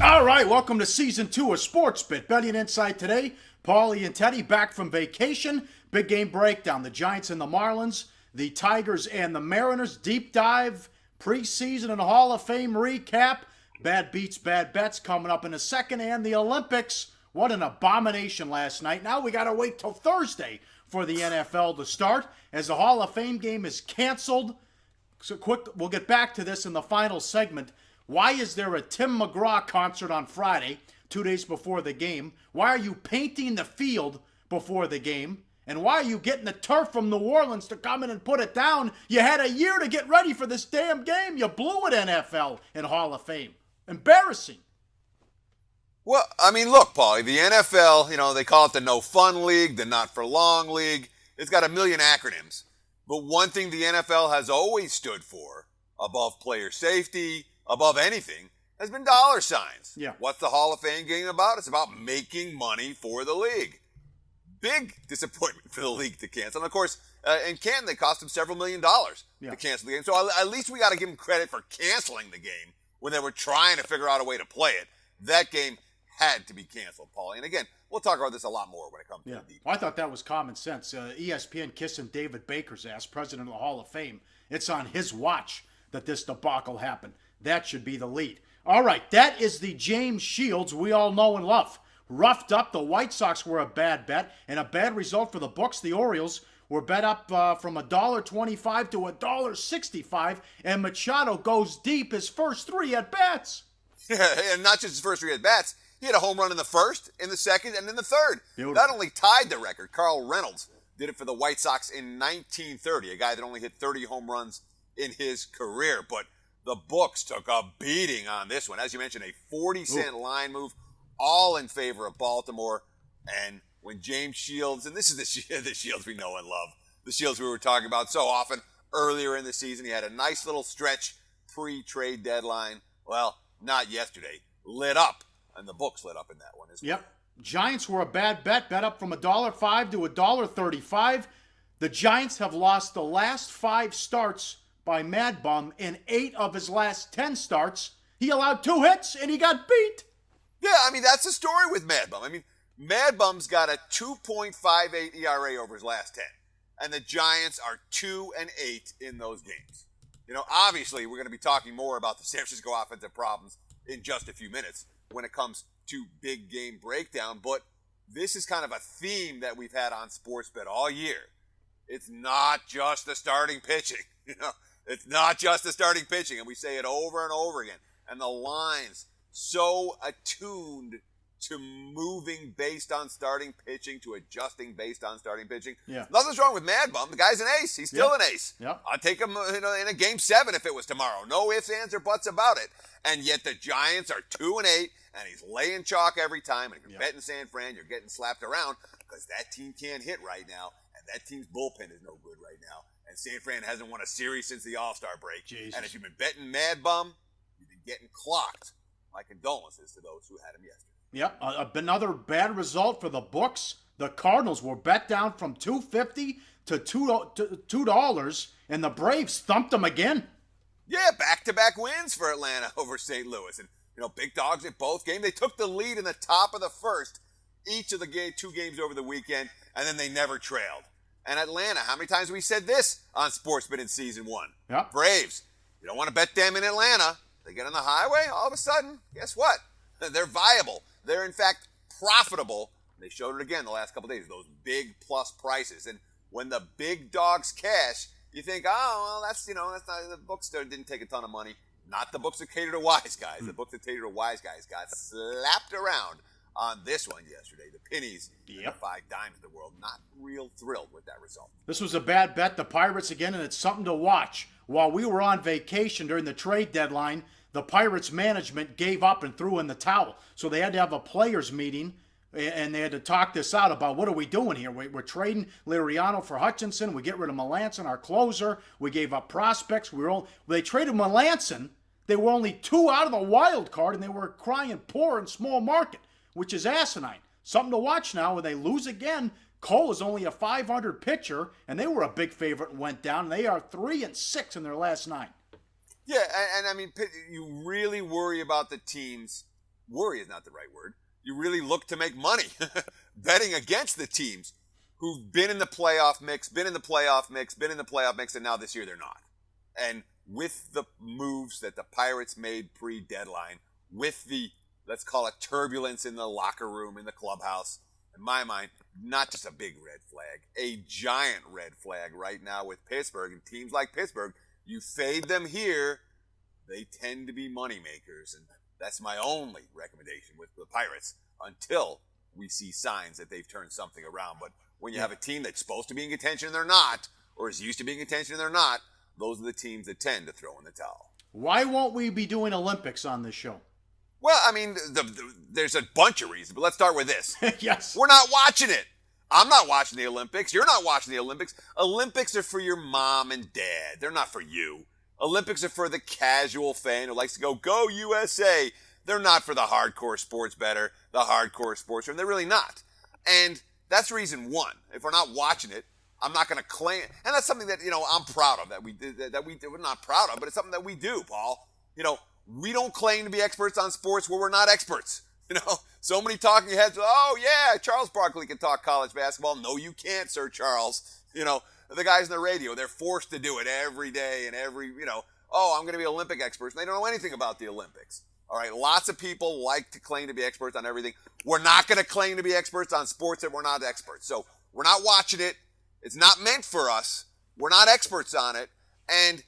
All right, welcome to Season 2 of Sports Bit. Betting Insight today, Pauly and Teddy back from vacation. Big game breakdown, the Giants and the Marlins, the Tigers and the Mariners, deep dive, preseason and Hall of Fame recap, bad beats, bad bets coming up in a second, and the Olympics. What an abomination last night. Now we got to wait till Thursday for the NFL to start as the Hall of Fame game is canceled. So quick, we'll get back to this in the final segment. Why is there a Tim McGraw concert on Friday, 2 days before the game? Why are you painting the field before the game? And why are you getting the turf from New Orleans to come in and put it down? You had a year to get ready for this damn game. You blew it, NFL and Hall of Fame. Embarrassing. Well, I mean, look, Paulie, the NFL, they call it the no fun league, the not for long league. It's got a million acronyms. But one thing the NFL has always stood for, above player safety, above anything, has been dollar signs. Yeah. What's the Hall of Fame game about? It's about making money for the league. Big disappointment for the league to cancel. And of course, in Canton, they cost them several $1 million to cancel the game. So at least we got to give them credit for canceling the game when they were trying to figure out a way to play it. That game had to be canceled, Paulie. And again, we'll talk about this a lot more when it comes to the details. I thought that was common sense. ESPN kissing David Baker's ass, president of the Hall of Fame. It's on his watch that this debacle happened. That should be the lead. All right, that is the James Shields we all know and love. Roughed up, the White Sox were a bad bet, and a bad result for the books. The Orioles were bet up from $1.25 to $1.65, and Machado goes deep his first three at-bats. Yeah, and not just his first three at-bats. He had a home run in the first, in the second, and in the third. Beautiful. That only tied the record. Carl Reynolds did it for the White Sox in 1930, a guy that only hit 30 home runs in his career. But the books took a beating on this one. As you mentioned, a 40-cent line move, all in favor of Baltimore. And when James Shields, and this is the Shields we know and love, the Shields we were talking about so often earlier in the season, he had a nice little stretch pre-trade deadline. Well, not yesterday. Lit up. And the books lit up in that one as well. Yep. Giants were a bad bet up from $1.05 to $1.35. The Giants have lost the last 5 starts by Mad Bum. In 8 of his last 10 starts, he allowed 2 hits and he got beat. Yeah, I mean, that's the story with Mad Bum. I mean, Mad Bum's got a 2.58 ERA over his last 10. And the Giants are 2-8 in those games. Obviously, we're going to be talking more about the San Francisco offensive problems in just a few minutes when it comes to big game breakdown. But this is kind of a theme that we've had on SportsBet all year. It's not just the starting pitching. It's not just the starting pitching. And we say it over and over again. And the lines so attuned to moving based on starting pitching, to adjusting based on starting pitching. Yeah. Nothing's wrong with Mad Bum. The guy's an ace. He's still an ace. Yep. I'd take him in a game 7 if it was tomorrow. No ifs, ands, or buts about it. And yet the Giants are 2-8, and he's laying chalk every time. And if you're betting San Fran, you're getting slapped around because that team can't hit right now, and that team's bullpen is no good right now. And San Fran hasn't won a series since the All-Star break. Jesus. And if you've been betting Mad Bum, you've been getting clocked. My condolences to those who had him yesterday. Yep, another bad result for the books. The Cardinals were bet down from $2.50 to $2, and the Braves thumped them again. Yeah, back-to-back wins for Atlanta over St. Louis. And, big dogs at both games. They took the lead in the top of the first, each of the 2 games over the weekend, and then they never trailed. And Atlanta, how many times have we said this on SportsBet in Season 1? Yep. Braves, you don't want to bet them in Atlanta. They get on the highway, all of a sudden, guess what? They're viable. They're, in fact, profitable. They showed it again the last couple of days, those big plus prices. And when the big dogs cash, you think, oh, well, that's not, the books didn't take a ton of money. Not the books that cater to wise guys. The books that cater to wise guys got slapped around on this one yesterday. The pennies and the 5 dimes of the world, not real thrilled with that result. This was a bad bet. The Pirates again, and it's something to watch. While we were on vacation during the trade deadline, the Pirates management gave up and threw in the towel. So they had to have a players meeting, and they had to talk this out about what are we doing here. We're trading Liriano for Hutchinson. We get rid of Melanson, our closer. We gave up prospects. They traded Melanson. They were only 2 out of the wild card, and they were crying poor in small market, which is asinine. Something to watch now when they lose again. Cole is only a .500 pitcher, and they were a big favorite and went down. They are 3-6 in their last 9. Yeah, and I mean, you really worry about the teams worry is not the right word. You really look to make money betting against the teams who've been in the playoff mix, and now this year they're not. And with the moves that the Pirates made pre-deadline, with the, let's call it, turbulence in the locker room, in the clubhouse, in my mind, not just a big red flag, a giant red flag right now with Pittsburgh. And teams like Pittsburgh, you fade them here, they tend to be money makers. And that's my only recommendation with the Pirates until we see signs that they've turned something around. But when you have a team that's supposed to be in contention and they're not, or is used to being in contention and they're not, those are the teams that tend to throw in the towel. Why won't we be doing Olympics on this show? Well, I mean, there's a bunch of reasons, but let's start with this. Yes. We're not watching it. I'm not watching the Olympics. You're not watching the Olympics. Olympics are for your mom and dad. They're not for you. Olympics are for the casual fan who likes to go USA. They're not for the hardcore sports bettor, the hardcore sports fan. They're really not. And that's reason one. If we're not watching it, I'm not going to claim, and that's something that, I'm proud of, we're not proud of, but it's something that we do, Paul. We don't claim to be experts on sports where we're not experts. So many talking heads, oh yeah, Charles Barkley can talk college basketball. No, you can't, Sir Charles. The guys on the radio, they're forced to do it every day and I'm going to be Olympic experts, and they don't know anything about the Olympics. All right, lots of people like to claim to be experts on everything. We're not going to claim to be experts on sports that we're not experts. So we're not watching it. It's not meant for us. We're not experts on it. And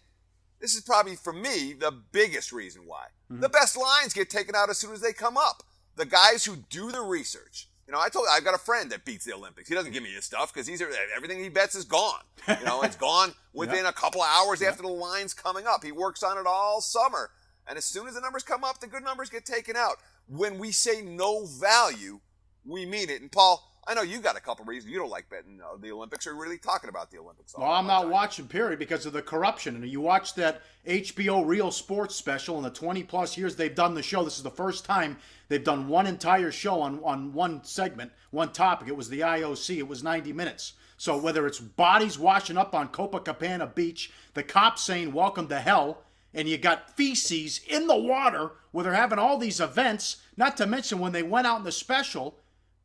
this is probably, for me, the biggest reason why. Mm-hmm. The best lines get taken out as soon as they come up. The guys who do the research. I've got a friend that beats the Olympics. He doesn't give me his stuff because everything he bets is gone. It's gone within a couple of hours after the line's coming up. He works on it all summer. And as soon as the numbers come up, the good numbers get taken out. When we say no value, we mean it. And Paul, I know you got a couple reasons you don't like betting the Olympics or really talking about the Olympics. Well, I'm not watching, period, because of the corruption. And you watch that HBO Real Sports special in the 20-plus years they've done the show. This is the first time they've done one entire show on one segment, one topic. It was the IOC. It was 90 minutes. So whether it's bodies washing up on Copacabana Beach, the cops saying welcome to hell, and you got feces in the water where they're having all these events, not to mention when they went out in the special,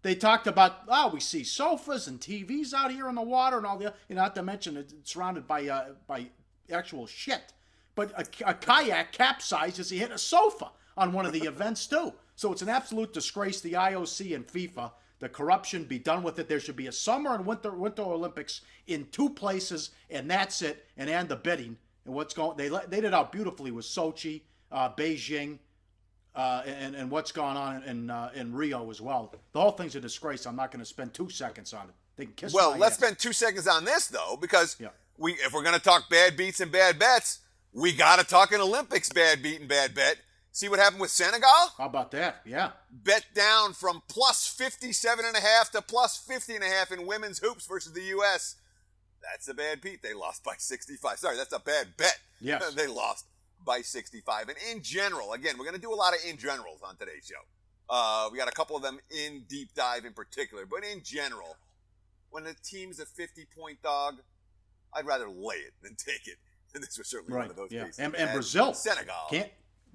they talked about, we see sofas and TVs out here in the water and all the, not to mention it's surrounded by actual shit. But a kayak capsized as he hit a sofa on one of the events too. So it's an absolute disgrace, the IOC and FIFA. The corruption, be done with it. There should be a summer and winter Olympics in two places, and that's it, and the bidding. And what's going, they did it out beautifully with Sochi, Beijing, and what's going on in Rio as well. The whole thing's a disgrace. I'm not going to spend 2 seconds on it. They can kiss my let's ass. spend 2 seconds on this though, because if we're going to talk bad beats and bad bets, we got to talk an Olympics bad beat and bad bet. See what happened with Senegal? How about that? Yeah. Bet down from plus 57.5 to plus 50.5 in women's hoops versus the U.S. That's a bad beat. They lost by 65. Sorry, that's a bad bet. Yes. They lost by 65. And in general, again, we're going to do a lot of in generals on today's show. We got a couple of them in deep dive in particular. But in general, when a team's a 50-point dog, I'd rather lay it than take it. And this was certainly one of those cases. And Brazil. Senegal.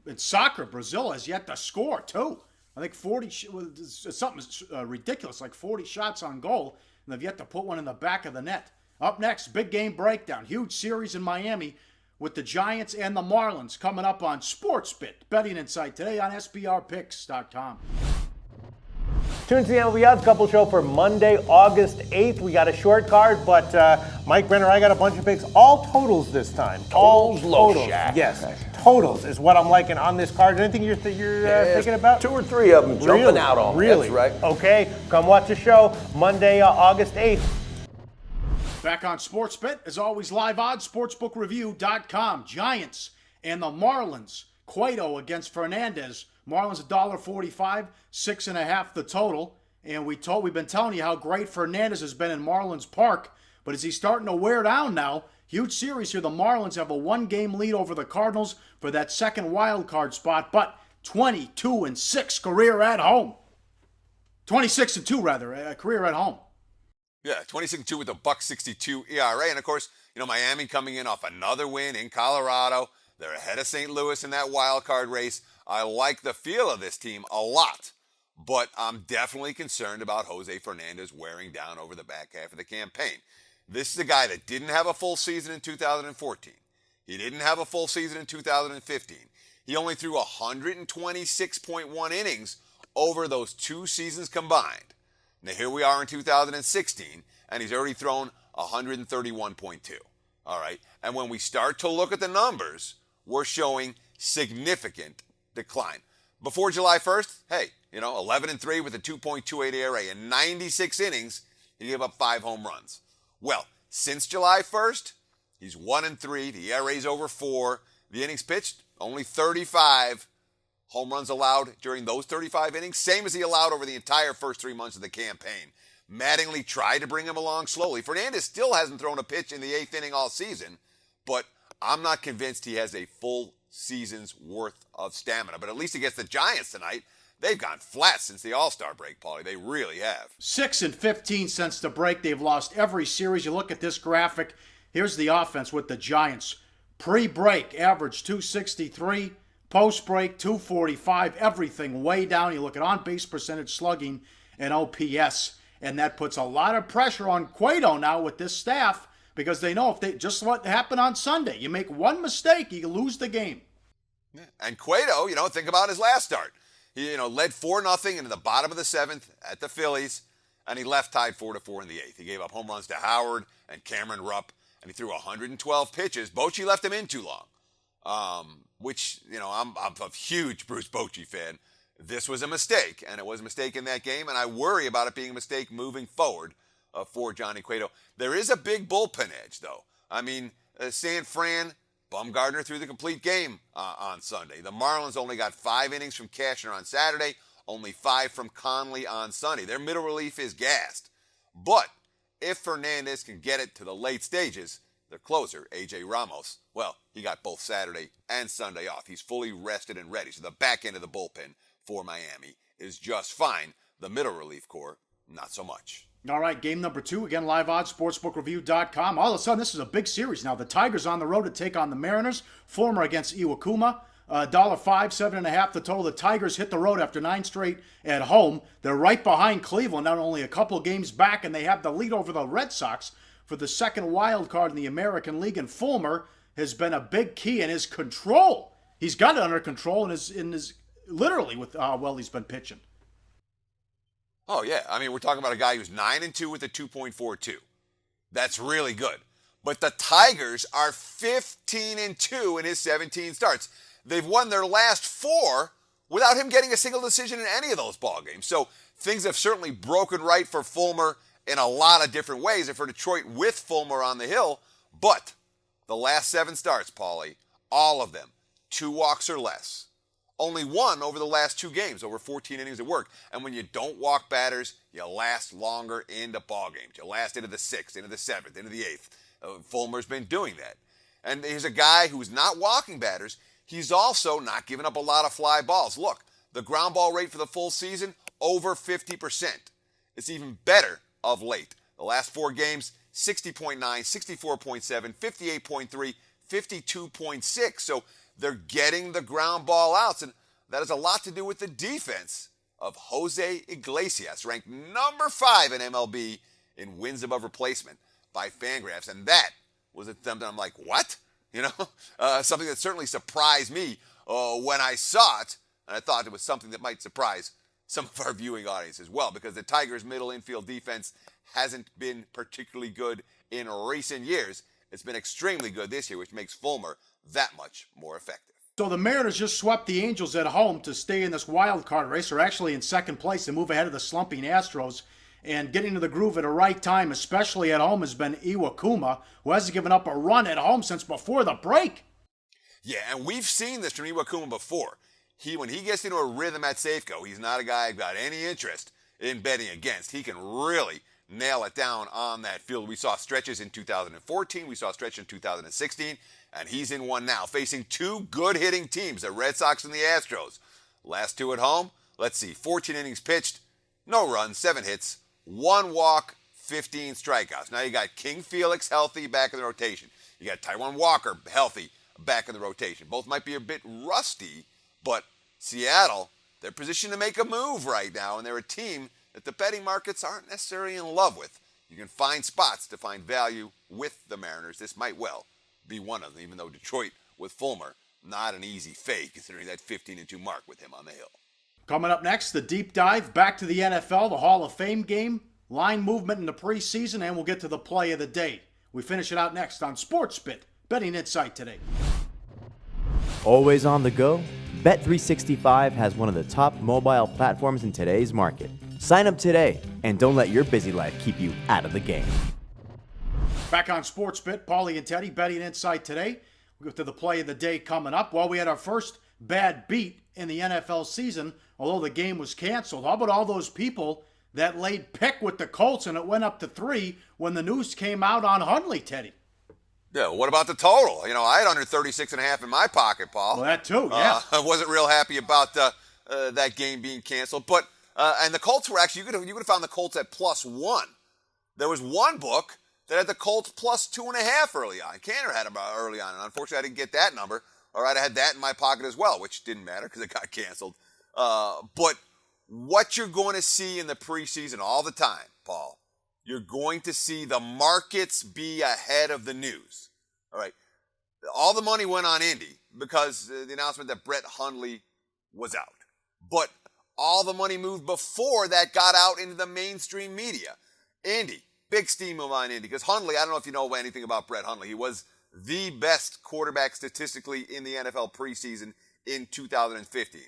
In soccer, Brazil has yet to score, too. I think 40, something ridiculous, like 40 shots on goal, and they've yet to put one in the back of the net. Up next, big game breakdown. Huge series in Miami with the Giants and the Marlins coming up on SportsBit. Betting Insight today on SBRPicks.com. Tune to the MLB Odds Couple show for Monday, August 8th. We got a short card, but Mike Brenner, I got a bunch of picks. All totals this time. Totals, all low shack. Yes, totals is what I'm liking on this card. Anything you're thinking about? 2 or 3 of them jumping out on me. Really? That's right. Okay, come watch the show Monday, August 8th. Back on SportsBit, as always, live odds, sportsbookreview.com. Giants and the Marlins. Cueto against Fernandez. Marlins $1.45, 6.5 the total. And we've been telling you how great Fernandez has been in Marlins Park. But is he starting to wear down now? Huge series here. The Marlins have a 1-game lead over the Cardinals for that second wild card spot. But 22-6 career at home. 26-2 rather, career at home. Yeah, 26-2 with a $1.62 ERA. And, of course, Miami coming in off another win in Colorado. They're ahead of St. Louis in that wild card race. I like the feel of this team a lot, but I'm definitely concerned about Jose Fernandez wearing down over the back half of the campaign. This is a guy that didn't have a full season in 2014. He didn't have a full season in 2015. He only threw 126.1 innings over those 2 seasons combined. Now here we are in 2016, and he's already thrown 131.2. All right, and when we start to look at the numbers, we're showing significant decline. Before July 1st, 11-3 with a 2.28 ERA. In 96 innings, he gave up 5 home runs. Well, since July 1st, he's 1-3. The ERA's over 4. The innings pitched, only 35. Home runs allowed during those 35 innings, same as he allowed over the entire first 3 months of the campaign. Mattingly tried to bring him along slowly. Fernandez still hasn't thrown a pitch in the 8th inning all season, but I'm not convinced he has a full season's worth of stamina. But at least against the Giants tonight, they've gone flat since the All-Star break, Paulie. They really have. 6-15 since the break. They've lost every series. You look at this graphic. Here's the offense with the Giants. Pre-break, average 263. Post-break, 245. Everything way down. You look at on-base percentage, slugging, and OPS. And that puts a lot of pressure on Cueto now with this staff, because they know if they just what happened on Sunday. You make one mistake, you lose the game. Yeah. And Cueto, think about his last start. He, led 4-0 into the bottom of the 7th at the Phillies, and he left tied 4-4 in the 8th. He gave up home runs to Howard and Cameron Rupp, and he threw 112 pitches. Bochy left him in too long, which, I'm a huge Bruce Bochy fan. This was a mistake, and it was a mistake in that game, and I worry about it being a mistake moving forward for Johnny Cueto. There is a big bullpen edge, though. I mean, San Fran, Bumgarner threw the complete game on Sunday. The Marlins only got 5 innings from Cashner on Saturday, only 5 from Conley on Sunday. Their middle relief is gassed. But if Fernandez can get it to the late stages, the closer, A.J. Ramos, well, he got both Saturday and Sunday off. He's fully rested and ready. So the back end of the bullpen for Miami is just fine. The middle relief core, not so much. All right, game number 2. Again, live odds, sportsbookreview.com. All of a sudden, this is a big series now. The Tigers on the road to take on the Mariners. Former against Iwakuma. $5, 7.5 the total. The Tigers hit the road after 9 straight at home. They're right behind Cleveland, not only a couple games back, and they have the lead over the Red Sox for the second wild card in the American League. And Fulmer has been a big key in his control. He's got it under control in his literally with how well he's been pitching. Oh, yeah. I mean, we're talking about a guy who's 9-2 with a 2.42. That's really good. But the Tigers are 15-2 in his 17 starts. They've won their last 4 without him getting a single decision in any of those ball games. So things have certainly broken right for Fulmer in a lot of different ways and for Detroit with Fulmer on the hill. But the last 7 starts, Paulie, all of them, 2 walks or less. Only 1 over the last 2 games, over 14 innings of work. And when you don't walk batters, you last longer into ball games. You last into the 6th, into the 7th, into the 8th. Fulmer's been doing that. And he's a guy who's not walking batters. He's also not giving up a lot of fly balls. Look, the ground ball rate for the full season, over 50%. It's even better of late. The last 4 games, 60.9, 64.7, 58.3, 52.6. So they're getting the ground ball outs, and that has a lot to do with the defense of Jose Iglesias, ranked number 5 in MLB in wins above replacement by Fangraphs. And that was something I'm like, what? Something that certainly surprised me when I saw it, and I thought it was something that might surprise some of our viewing audience as well, because the Tigers' middle infield defense hasn't been particularly good in recent years. It's been extremely good this year, which makes Fulmer that much more effective. So the Mariners just swept the Angels at home to stay in this wild card race. They're actually in second place to move ahead of the slumping Astros. And getting to the groove at the right time, especially at home, has been Iwakuma, who hasn't given up a run at home since before the break. Yeah, and we've seen this from Iwakuma before. When he gets into a rhythm at Safeco, he's not a guy who's got any interest in betting against. He can really nail it down on that field. We saw stretches in 2014. We saw a stretch in 2016. And he's in one now, facing 2 good-hitting teams, the Red Sox and the Astros. Last 2 at home, let's see, 14 innings pitched, no runs, 7 hits, 1 walk, 15 strikeouts. Now you got King Felix healthy, back in the rotation. You got Taijuan Walker healthy, back in the rotation. Both might be a bit rusty, but Seattle, they're positioned to make a move right now, and they're a team that the betting markets aren't necessarily in love with. You can find spots to find value with the Mariners. This might well be one of them, even though Detroit with Fulmer, not an easy fade considering that 15-2 mark with him on the hill. Coming up next, the deep dive back to the NFL, the Hall of Fame game, line movement in the preseason, and we'll get to the play of the day. We finish it out next on SportsBit, Betting Insight Today. Always on the go? Bet365 has one of the top mobile platforms in today's market. Sign up today and don't let your busy life keep you out of the game. Back on SportsBit, Pauly and Teddy, Betting Insight Today. We'll get to the play of the day coming up. Well, we had our first bad beat in the NFL season, although the game was canceled. How about all those people that laid pick with the Colts and it went up to 3 when the news came out on Hundley, Teddy? Yeah, what about the total? I had under 36.5 in my pocket, Paul. Well, that too, yeah. I wasn't real happy about that game being canceled, but and the Colts were actually, you could have found the Colts at +1. There was one book that had the Colts +2.5 early on. Canner had about early on, and unfortunately I didn't get that number. All right, I had that in my pocket as well, which didn't matter because it got canceled. But what you're going to see in the preseason all the time, Paul, you're going to see the markets be ahead of the news. All right, all the money went on Indy because the announcement that Brett Hundley was out. But all the money moved before that got out into the mainstream media. Indy, big steam move on Indy because Hundley, I don't know if you know anything about Brett Hundley. He was the best quarterback statistically in the NFL preseason in 2015.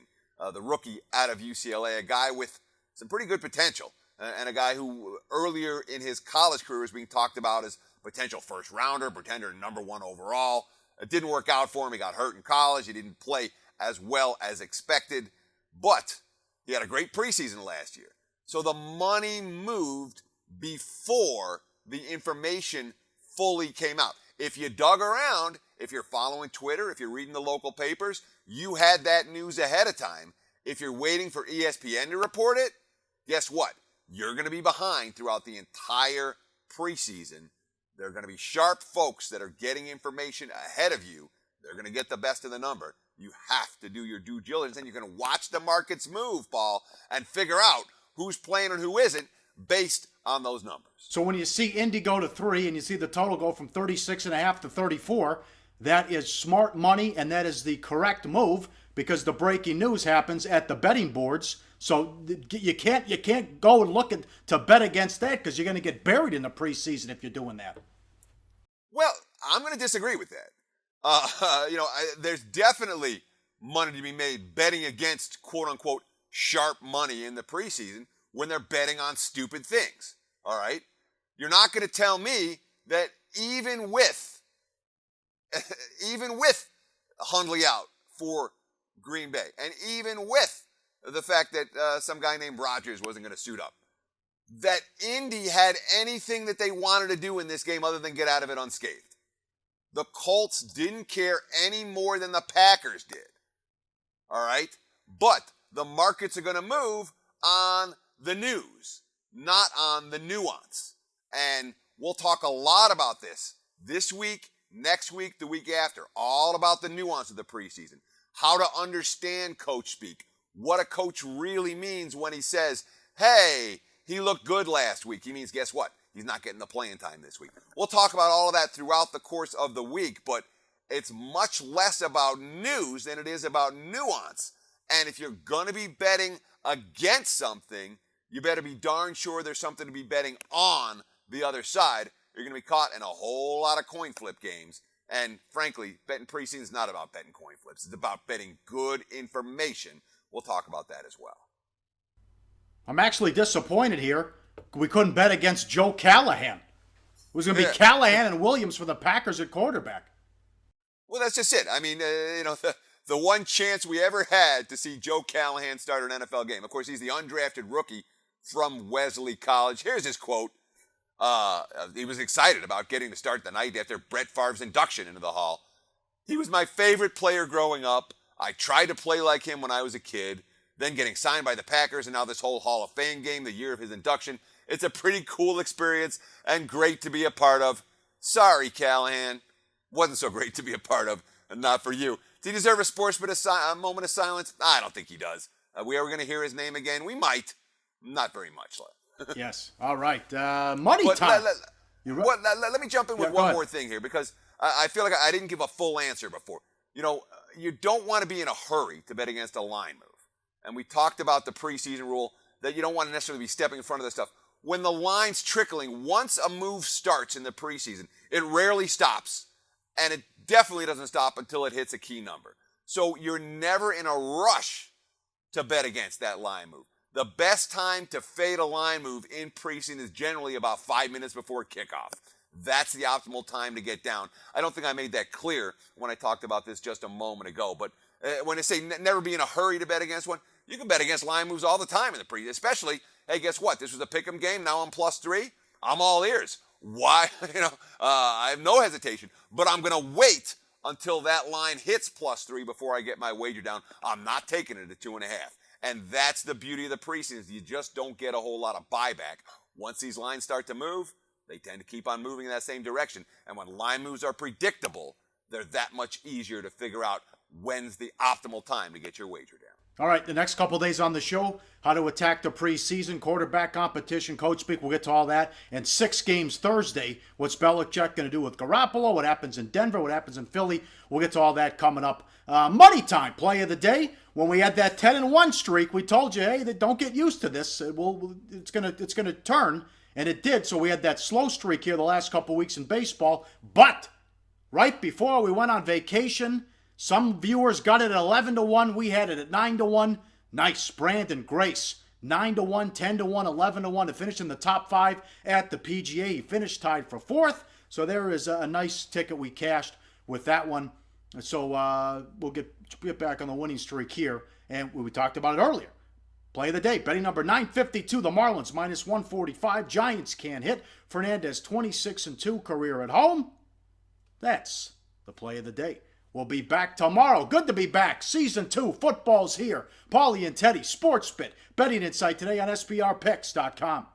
The rookie out of UCLA, a guy with some pretty good potential, and a guy who earlier in his college career was being talked about as potential first rounder, pretender number 1 overall. It didn't work out for him. He got hurt in college. He didn't play as well as expected, but he had a great preseason last year. So the money moved before the information fully came out. If you dug around, if you're following Twitter, if you're reading the local papers, you had that news ahead of time. If you're waiting for ESPN to report it, guess what? You're going to be behind throughout the entire preseason. There are going to be sharp folks that are getting information ahead of you. They're going to get the best of the number. You have to do your due diligence, and you're going to watch the markets move, Paul, and figure out who's playing and who isn't based on those numbers. So when you see Indy go to 3 and you see the total go from 36.5 to 34, that is smart money, and that is the correct move because the breaking news happens at the betting boards. So you can't go and look to bet against that because you're going to get buried in the preseason if you're doing that. Well, I'm going to disagree with that. There's definitely money to be made betting against quote-unquote sharp money in the preseason when they're betting on stupid things, all right? You're not going to tell me that even with Hundley out for Green Bay, and even with the fact that some guy named Rodgers wasn't going to suit up, that Indy had anything that they wanted to do in this game other than get out of it unscathed. The Colts didn't care any more than the Packers did. All right? But the markets are going to move on the news, not on the nuance. And we'll talk a lot about this week, next week, the week after, all about the nuance of the preseason, how to understand coach speak, what a coach really means when he says, hey, he looked good last week. He means, guess what? He's not getting the playing time this week. We'll talk about all of that throughout the course of the week, but it's much less about news than it is about nuance. And if you're going to be betting against something, you better be darn sure there's something to be betting on the other side. You're going to be caught in a whole lot of coin flip games. And frankly, betting preseason is not about betting coin flips. It's about betting good information. We'll talk about that as well. I'm actually disappointed here. We couldn't bet against Joe Callahan. It was going to be Callahan and Williams for the Packers at quarterback. Well, that's just it. I mean, the one chance we ever had to see Joe Callahan start an NFL game. Of course, he's the undrafted rookie from Wesley College. Here's his quote. He was excited about getting to start the night after Brett Favre's induction into the Hall. He was my favorite player growing up. I tried to play like him when I was a kid. Then getting signed by the Packers and now this whole Hall of Fame game the year of his induction. It's a pretty cool experience and great to be a part of. Sorry, Callahan. Wasn't so great to be a part of, and not for you. he deserve a sportsman a moment of silence? I don't think he does. We are going to hear his name again. We might. Not very much. Yes. All right. Money But time. let me jump in with Yeah, go one ahead. more thing here, because I feel like I didn't give a full answer before. You don't want to be in a hurry to bet against a line move. And we talked about the preseason rule that you don't want to necessarily be stepping in front of this stuff. When the line's trickling, once a move starts in the preseason, it rarely stops. And it definitely doesn't stop until it hits a key number. So you're never in a rush to bet against that line move. The best time to fade a line move in preseason is generally about 5 minutes before kickoff. That's the optimal time to get down. I don't think I made that clear when I talked about this just a moment ago. But when I say never be in a hurry to bet against one, you can bet against line moves all the time in the preseason. Especially, hey, guess what? This was a pick'em game. Now I'm +3. I'm all ears. Why? I have no hesitation. But I'm going to wait until that line hits +3 before I get my wager down. I'm not taking it at 2.5. And that's the beauty of the preseason. You just don't get a whole lot of buyback. Once these lines start to move, they tend to keep on moving in that same direction. And when line moves are predictable, they're that much easier to figure out when's the optimal time to get your wager down. All right, the next couple days on the show, how to attack the preseason, quarterback competition, coach speak, we'll get to all that. And 6 games Thursday, what's Belichick going to do with Garoppolo, what happens in Denver, what happens in Philly, we'll get to all that coming up. Money time, play of the day. When we had that 10-1 streak, we told you, hey, don't get used to this. It's gonna turn, and it did. So we had that slow streak here the last couple weeks in baseball. But right before we went on vacation, some viewers got it at 11-1. We had it at 9-1. Nice. Brandon Grace, 9-1, 10-1, 11-1 to finish in the top 5 at the PGA. He finished tied for 4th. So there is a nice ticket we cashed with that one. So we'll get back on the winning streak here. And we talked about it earlier. Play of the day. Betting number 952. The Marlins -145. Giants can't hit. Fernandez 26-2. Career at home. That's the play of the day. We'll be back tomorrow. Good to be back. Season 2. Football's here. Pauly and Teddy. Sports Bet. Betting Insight today on SBRPicks.com.